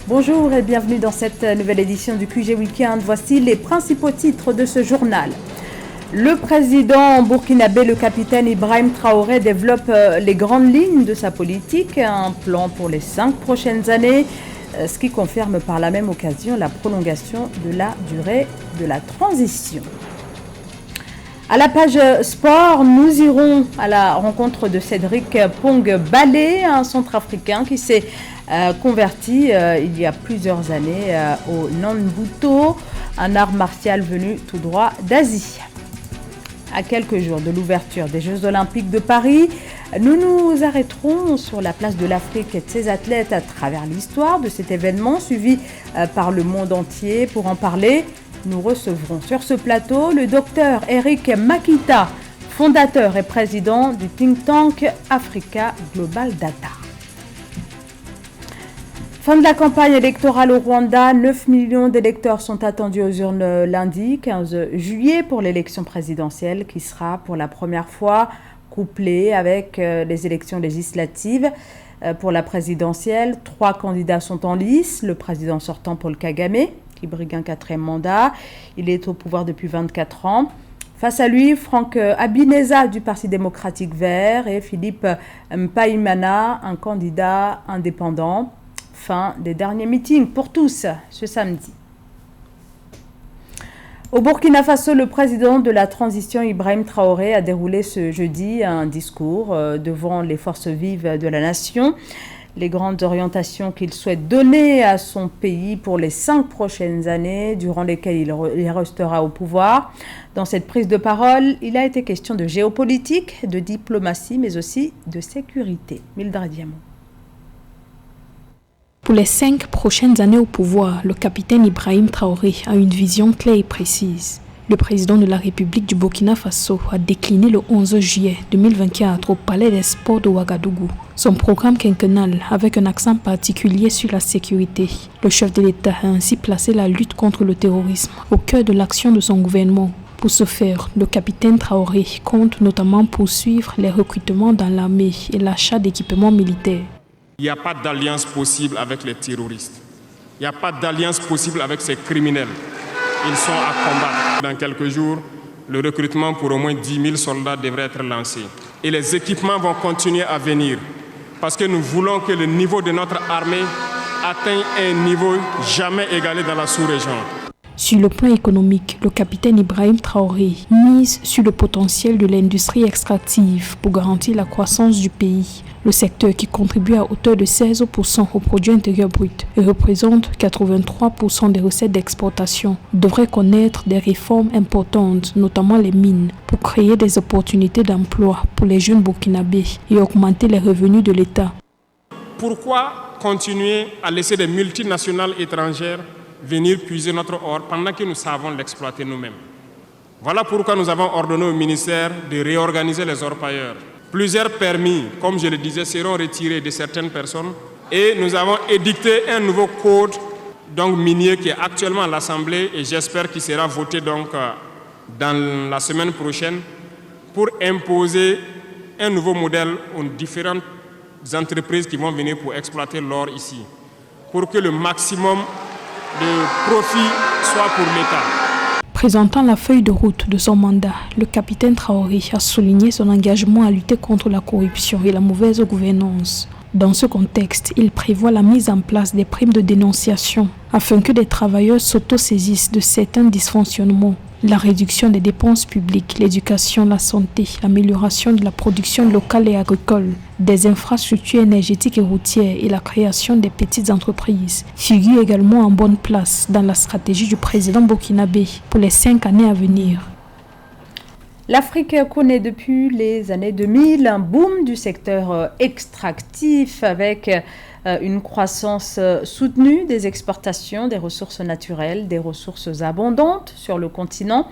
Bonjour et bienvenue dans cette nouvelle édition du QG Weekend. Voici les principaux titres de ce journal. Le président burkinabé, le capitaine Ibrahim Traoré, développe les grandes lignes de sa politique, un plan pour les 5 prochaines années, ce qui confirme par la même occasion la prolongation de la durée de la transition. À la page sport, nous irons à la rencontre de Cédric Pong-Balé, un centrafricain qui s'est converti il y a plusieurs années au Nanbuto, un art martial venu tout droit d'Asie. À quelques jours de l'ouverture des Jeux Olympiques de Paris, nous nous arrêterons sur la place de l'Afrique et de ses athlètes à travers l'histoire de cet événement suivi par le monde entier. Pour en parler, nous recevrons sur ce plateau le docteur Eric Makita, fondateur et président du think tank Africa Global Data. Fin de la campagne électorale au Rwanda, 9 millions d'électeurs sont attendus aux urnes lundi 15 juillet pour l'élection présidentielle qui sera pour la première fois couplée avec les élections législatives. Pour la présidentielle, 3 candidats sont en lice. Le président sortant Paul Kagame, qui brigue un 4e mandat. Il est au pouvoir depuis 24 ans. Face à lui, Franck Habineza du Parti démocratique vert et Philippe Mpaimana, un candidat indépendant. Fin des derniers meetings pour tous ce samedi. Au Burkina Faso, le président de la transition Ibrahim Traoré a déroulé ce jeudi un discours devant les forces vives de la nation. Les grandes orientations qu'il souhaite donner à son pays pour les 5 prochaines années durant lesquelles il restera au pouvoir. Dans cette prise de parole, il a été question de géopolitique, de diplomatie, mais aussi de sécurité. Mildred Diamant. Pour les 5 prochaines années au pouvoir, le capitaine Ibrahim Traoré a une vision claire et précise. Le président de la République du Burkina Faso a décliné le 11 juillet 2024 au Palais des Sports de Ouagadougou son programme quinquennal avec un accent particulier sur la sécurité. Le chef de l'État a ainsi placé la lutte contre le terrorisme au cœur de l'action de son gouvernement. Pour ce faire, le capitaine Traoré compte notamment poursuivre les recrutements dans l'armée et l'achat d'équipements militaires. Il n'y a pas d'alliance possible avec les terroristes. Il n'y a pas d'alliance possible avec ces criminels. Ils sont à combattre. Dans quelques jours, le recrutement pour au moins 10 000 soldats devrait être lancé. Et les équipements vont continuer à venir parce que nous voulons que le niveau de notre armée atteigne un niveau jamais égalé dans la sous-région. Sur le plan économique, le capitaine Ibrahim Traoré mise sur le potentiel de l'industrie extractive pour garantir la croissance du pays. Le secteur qui contribue à hauteur de 16% au produit intérieur brut et représente 83% des recettes d'exportation devrait connaître des réformes importantes, notamment les mines, pour créer des opportunités d'emploi pour les jeunes burkinabés et augmenter les revenus de l'État. Pourquoi continuer à laisser des multinationales étrangères venir puiser notre or pendant que nous savons l'exploiter nous-mêmes? Voilà pourquoi nous avons ordonné au ministère de réorganiser les orpailleurs. Plusieurs permis, comme je le disais, seront retirés de certaines personnes et nous avons édicté un nouveau code minier qui est actuellement à l'Assemblée et j'espère qu'il sera voté dans la semaine prochaine pour imposer un nouveau modèle aux différentes entreprises qui vont venir pour exploiter l'or ici, pour que le maximum de profit soit pour l'État. Présentant la feuille de route de son mandat, le capitaine Traoré a souligné son engagement à lutter contre la corruption et la mauvaise gouvernance. Dans ce contexte, il prévoit la mise en place des primes de dénonciation afin que des travailleurs s'autosaisissent de certains dysfonctionnements. La réduction des dépenses publiques, l'éducation, la santé, l'amélioration de la production locale et agricole, des infrastructures énergétiques et routières et la création des petites entreprises figurent également en bonne place dans la stratégie du président burkinabé pour les 5 années à venir. L'Afrique connaît depuis les années 2000 un boom du secteur extractif avec une croissance soutenue des exportations des ressources naturelles, des ressources abondantes sur le continent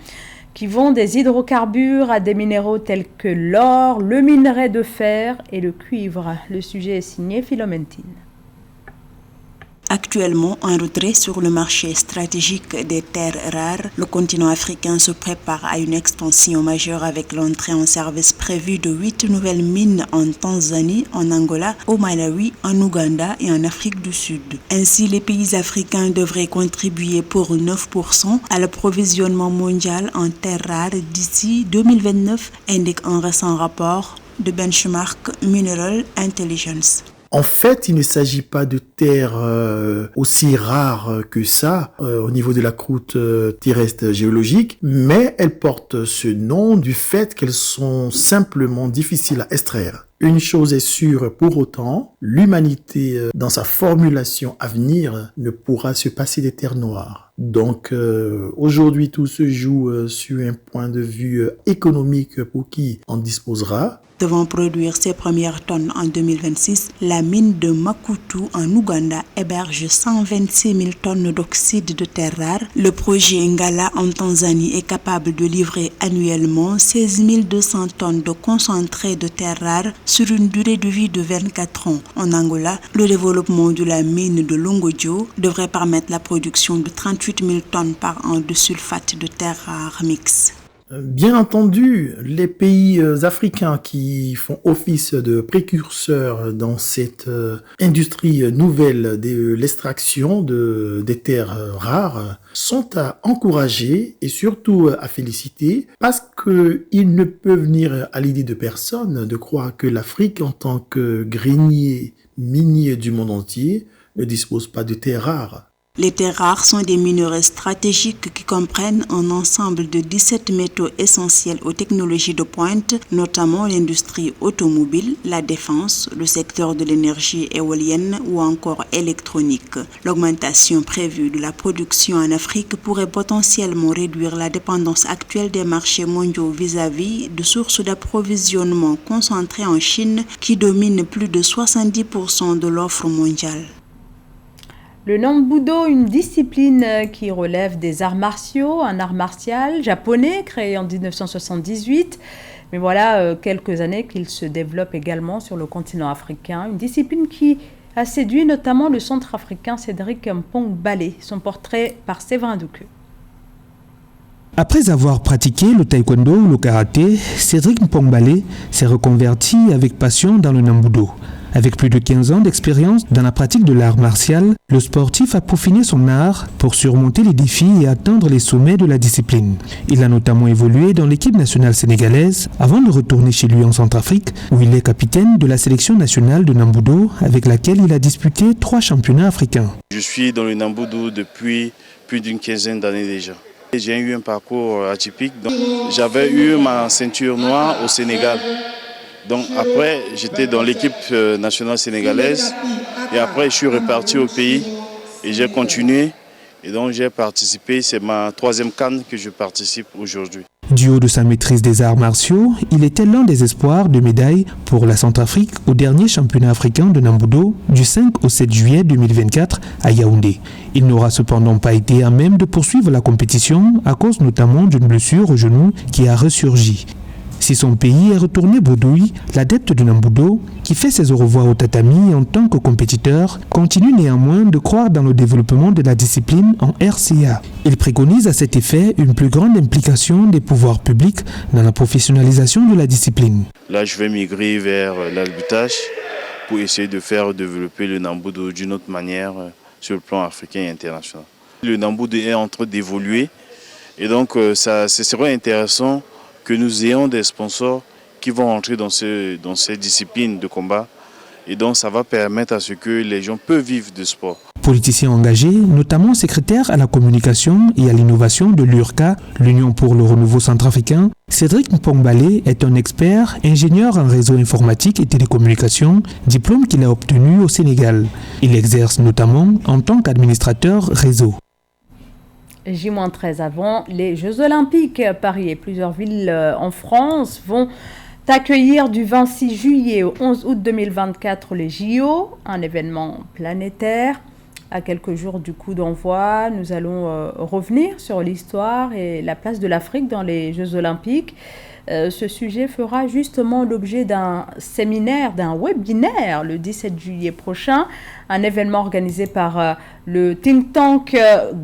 qui vont des hydrocarbures à des minéraux tels que l'or, le minerai de fer et le cuivre. Le sujet est signé Philomentine. actuellement en retrait sur le marché stratégique des terres rares. Le continent africain se prépare à une expansion majeure avec l'entrée en service prévue de 8 nouvelles mines en Tanzanie, en Angola, au Malawi, en Ouganda et en Afrique du Sud. Ainsi, les pays africains devraient contribuer pour 9% à l'approvisionnement mondial en terres rares d'ici 2029, indique un récent rapport de Benchmark Mineral Intelligence. En fait, il ne s'agit pas de terres aussi rares que ça au niveau de la croûte terrestre géologique, mais elles portent ce nom du fait qu'elles sont simplement difficiles à extraire. Une chose est sûre, pour autant, l'humanité, dans sa formulation à venir, ne pourra se passer des terres noires. Donc, aujourd'hui, tout se joue sur un point de vue économique pour qui en disposera. Devant produire ses premières tonnes en 2026, la mine de Makutu en Ouganda héberge 126 000 tonnes d'oxyde de terre rare. Le projet Ngala en Tanzanie est capable de livrer annuellement 16 200 tonnes de concentré de terre rare sur une durée de vie de 24 ans. En Angola, le développement de la mine de Longodio devrait permettre la production de 38 000 tonnes par an de sulfate de terre rare mixte. Bien entendu, les pays africains qui font office de précurseurs dans cette industrie nouvelle de l'extraction des terres rares sont à encourager et surtout à féliciter parce qu'il ne peut venir à l'idée de personne de croire que l'Afrique en tant que grenier minier du monde entier ne dispose pas de terres rares. Les terres rares sont des minerais stratégiques qui comprennent un ensemble de 17 métaux essentiels aux technologies de pointe, notamment l'industrie automobile, la défense, le secteur de l'énergie éolienne ou encore électronique. L'augmentation prévue de la production en Afrique pourrait potentiellement réduire la dépendance actuelle des marchés mondiaux vis-à-vis de sources d'approvisionnement concentrées en Chine qui dominent plus de 70% de l'offre mondiale. Le Nambudo, une discipline qui relève des arts martiaux, un art martial japonais créé en 1978. Mais voilà quelques années qu'il se développe également sur le continent africain. Une discipline qui a séduit notamment le centrafricain Cédric Mpong-Balé. Son portrait par Séverin Douqueux. Après avoir pratiqué le taekwondo ou le karaté, Cédric Mpong-Balé s'est reconverti avec passion dans le Nambudo. Avec plus de 15 ans d'expérience dans la pratique de l'art martial, le sportif a peaufiné son art pour surmonter les défis et atteindre les sommets de la discipline. Il a notamment évolué dans l'équipe nationale sénégalaise avant de retourner chez lui en Centrafrique, où il est capitaine de la sélection nationale de Nambudo, avec laquelle il a disputé 3 championnats africains. Je suis dans le Nambudo depuis plus d'une quinzaine d'années déjà. J'ai eu un parcours atypique. J'avais eu ma ceinture noire au Sénégal. Donc après, j'étais dans l'équipe nationale sénégalaise et après, je suis reparti au pays et j'ai continué. Et donc j'ai participé, c'est ma 3e CAN que je participe aujourd'hui. Du haut de sa maîtrise des arts martiaux, il était l'un des espoirs de médaille pour la Centrafrique au dernier championnat africain de Nambudo du 5 au 7 juillet 2024 à Yaoundé. Il n'aura cependant pas été à même de poursuivre la compétition à cause notamment d'une blessure au genou qui a ressurgi. Si son pays est retourné bredouille, l'adepte du Nambudo, qui fait ses au revoir au tatami en tant que compétiteur, continue néanmoins de croire dans le développement de la discipline en RCA. Il préconise à cet effet une plus grande implication des pouvoirs publics dans la professionnalisation de la discipline. Là, je vais migrer vers l'arbitrage pour essayer de faire développer le Nambudo d'une autre manière sur le plan africain et international. Le Nambudo est en train d'évoluer et donc ce serait intéressant que nous ayons des sponsors qui vont entrer dans ces disciplines de combat. Et donc ça va permettre à ce que les gens peuvent vivre de sport. Politicien engagé, notamment secrétaire à la communication et à l'innovation de l'URCA, l'Union pour le renouveau centrafricain, Cédric Mpong-Balé est un expert, ingénieur en réseau informatique et télécommunications, diplôme qu'il a obtenu au Sénégal. Il exerce notamment en tant qu'administrateur réseau. J-13 avant les Jeux Olympiques. Paris et plusieurs villes en France vont accueillir du 26 juillet au 11 août 2024 les JO, un événement planétaire À quelques jours du coup d'envoi, nous allons revenir sur l'histoire et la place de l'Afrique dans les Jeux Olympiques. Ce sujet fera justement l'objet d'un séminaire, d'un webinaire le 17 juillet prochain, un événement organisé par le think tank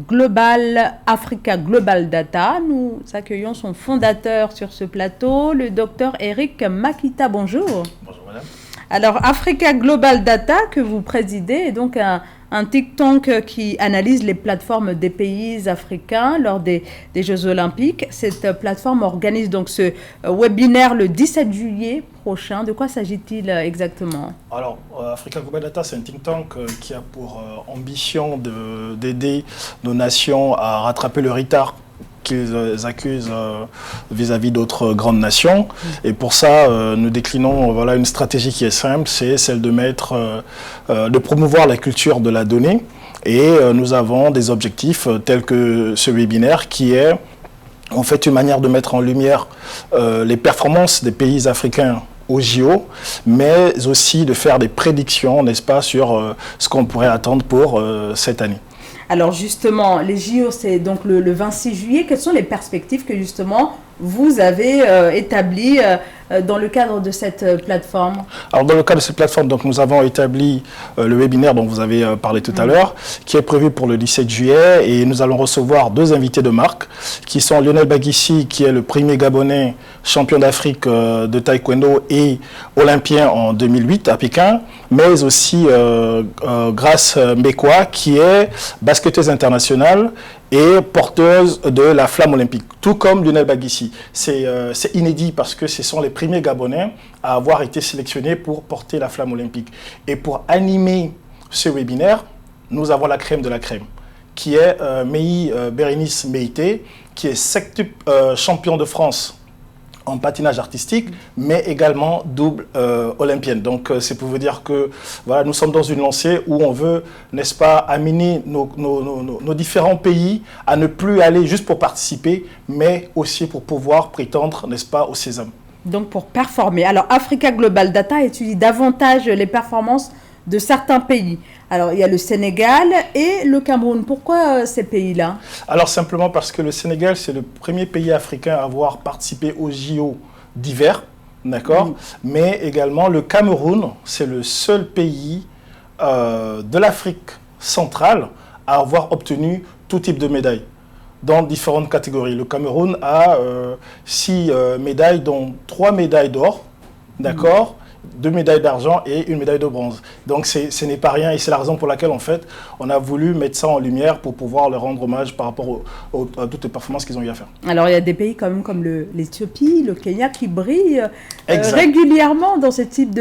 global Africa Global Data. Nous accueillons son fondateur sur ce plateau, le docteur Eric Makita. Bonjour. Bonjour madame. Alors Africa Global Data que vous présidez est donc un think tank qui analyse les plateformes des pays africains lors des Jeux Olympiques. Cette plateforme organise donc ce webinaire le 17 juillet prochain. De quoi s'agit-il exactement? Alors, Africa Global Data, c'est un think tank qui a pour ambition d'aider nos nations à rattraper le retard qu'ils accusent vis-à-vis d'autres grandes nations. Et pour ça, nous déclinons une stratégie qui est simple, c'est celle de promouvoir la culture de la donnée. Et nous avons des objectifs tels que ce webinaire qui est en fait une manière de mettre en lumière les performances des pays africains au JO, mais aussi de faire des prédictions, n'est-ce pas, sur ce qu'on pourrait attendre pour cette année. Alors justement, les JO, c'est donc le 26 juillet. Quelles sont les perspectives que justement vous avez établies dans le cadre de cette plateforme? Alors dans le cadre de cette plateforme, donc, nous avons établi le webinaire dont vous avez parlé tout à l'heure, qui est prévu pour le 17 juillet. Et nous allons recevoir deux invités de marque, qui sont Lionel Bagissi, qui est le premier Gabonais champion d'Afrique de taekwondo et olympien en 2008 à Pékin, mais aussi Grace Mbekwa, qui est basketteuse internationale et porteuse de la flamme olympique, tout comme Lionel Bagissi. C'est inédit parce que ce sont les premiers Gabonais à avoir été sélectionnés pour porter la flamme olympique. Et pour animer ce webinaire, nous avons la crème de la crème, qui est Bérénice Meïté, qui est septuple champion de France en patinage artistique, mais également double olympienne. Donc c'est pour vous dire que voilà, nous sommes dans une lancée où on veut, n'est-ce pas, amener nos différents pays à ne plus aller juste pour participer, mais aussi pour pouvoir prétendre, n'est-ce pas, au sésame. Donc pour performer. Alors Africa Global Data étudie davantage les performances de certains pays. Alors, il y a le Sénégal et le Cameroun. Pourquoi ces pays-là? Alors, simplement parce que le Sénégal, c'est le premier pays africain à avoir participé aux JO d'hiver, d'accord? Mais également, le Cameroun, c'est le seul pays de l'Afrique centrale à avoir obtenu tout type de médailles dans différentes catégories. Le Cameroun a 6 médailles, dont 3 médailles d'or, d'accord? 2 médailles d'argent et 1 médaille de bronze. Donc ce n'est pas rien et c'est la raison pour laquelle en fait on a voulu mettre ça en lumière pour pouvoir leur rendre hommage par rapport à toutes les performances qu'ils ont eu à faire. Alors il y a des pays quand même comme l'Éthiopie, le Kenya qui brillent régulièrement dans ce type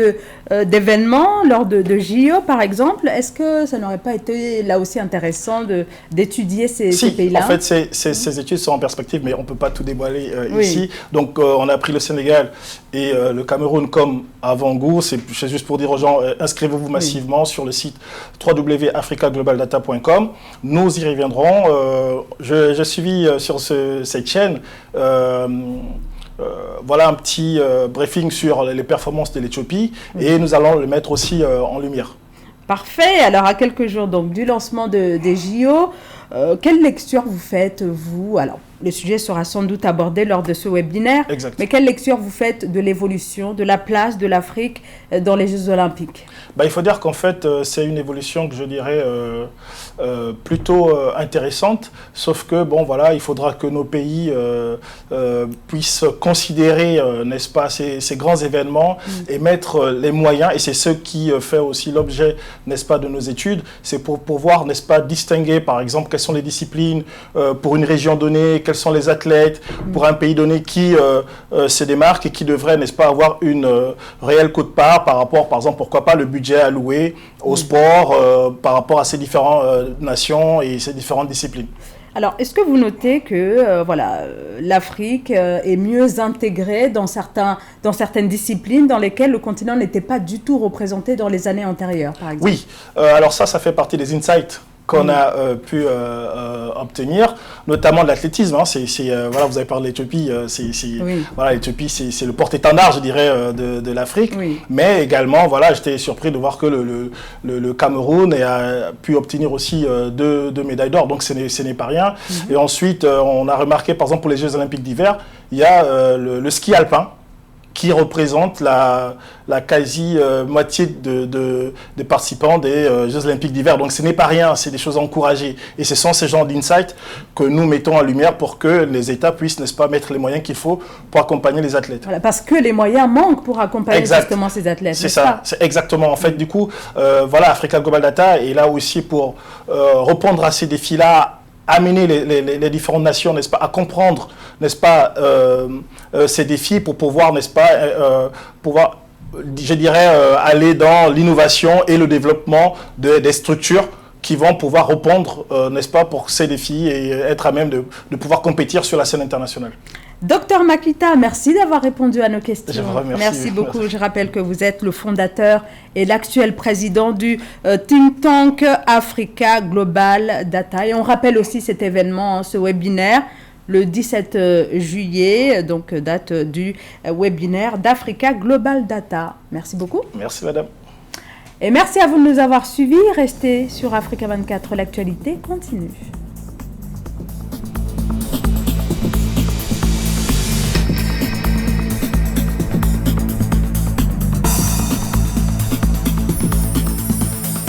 d'événements lors de JO par exemple. Est-ce que ça n'aurait pas été là aussi intéressant d'étudier ces pays-là? En fait ces études sont en perspective mais on ne peut pas tout dévoiler ici. Donc on a pris le Sénégal et le Cameroun comme avant-goût. C'est juste pour dire aux gens, inscrivez-vous massivement sur le site www.africaglobaldata.com. Nous y reviendrons. J'ai suivi sur cette chaîne voilà un petit briefing sur les performances de l'Éthiopie et nous allons le mettre aussi en lumière. Parfait. Alors à quelques jours donc, du lancement des JO, quelle lecture vous faites, vous? Alors, le sujet sera sans doute abordé lors de ce webinaire. Exact. Mais quelle lecture vous faites de l'évolution, de la place de l'Afrique dans les Jeux Olympiques? Il faut dire qu'en fait, c'est une évolution que je dirais plutôt intéressante. Sauf que, bon, voilà, il faudra que nos pays puissent considérer, n'est-ce pas, ces grands événements et mettre les moyens. Et c'est ce qui fait aussi l'objet, n'est-ce pas, de nos études. C'est pour pouvoir, n'est-ce pas, distinguer, par exemple, quelles sont les disciplines pour une région donnée, quels sont les athlètes pour un pays donné qui se démarque et qui devrait, n'est-ce pas, avoir une réelle quote-part par rapport, par exemple, pourquoi pas le budget alloué au sport par rapport à ces différentes nations et ces différentes disciplines. Alors, est-ce que vous notez que l'Afrique est mieux intégrée dans certaines disciplines dans lesquelles le continent n'était pas du tout représenté dans les années antérieures, par exemple? Oui, alors ça fait partie des insights qu'on a pu obtenir, notamment de l'athlétisme. Hein. Voilà, vous avez parlé de l'Éthiopie, voilà, l'Éthiopie, c'est le porte-étendard, je dirais, de l'Afrique. Oui. Mais également, voilà, j'étais surpris de voir que le Cameroun a pu obtenir aussi deux médailles d'or, donc ce n'est pas rien. Et ensuite, on a remarqué, par exemple, pour les Jeux Olympiques d'hiver, il y a le ski alpin, qui représente la quasi-moitié des participants des Jeux Olympiques d'hiver. Donc ce n'est pas rien, c'est des choses à encourager. Et ce sont ces genres d'insights que nous mettons en lumière pour que les États puissent, n'est-ce pas, mettre les moyens qu'il faut pour accompagner les athlètes. Voilà, parce que les moyens manquent pour accompagner justement ces athlètes. C'est ça, c'est exactement. En fait, du coup, voilà, Africa Global Data est là aussi pour répondre à ces défis-là, amener les différentes nations, n'est-ce pas, à comprendre, n'est-ce pas, ces défis pour pouvoir, n'est-ce pas, je dirais, aller dans l'innovation et le développement des structures qui vont pouvoir répondre, n'est-ce pas, pour ces défis et être à même de pouvoir compétir sur la scène internationale. Docteur Makita, merci d'avoir répondu à nos questions. Je vous remercie. Merci beaucoup. Merci. Je rappelle que vous êtes le fondateur et l'actuel président du think tank Africa Global Data. Et on rappelle aussi cet événement, ce webinaire, le 17 juillet, donc date du webinaire d'Africa Global Data. Merci beaucoup. Merci madame. Et merci à vous de nous avoir suivis. Restez sur Africa 24, l'actualité continue.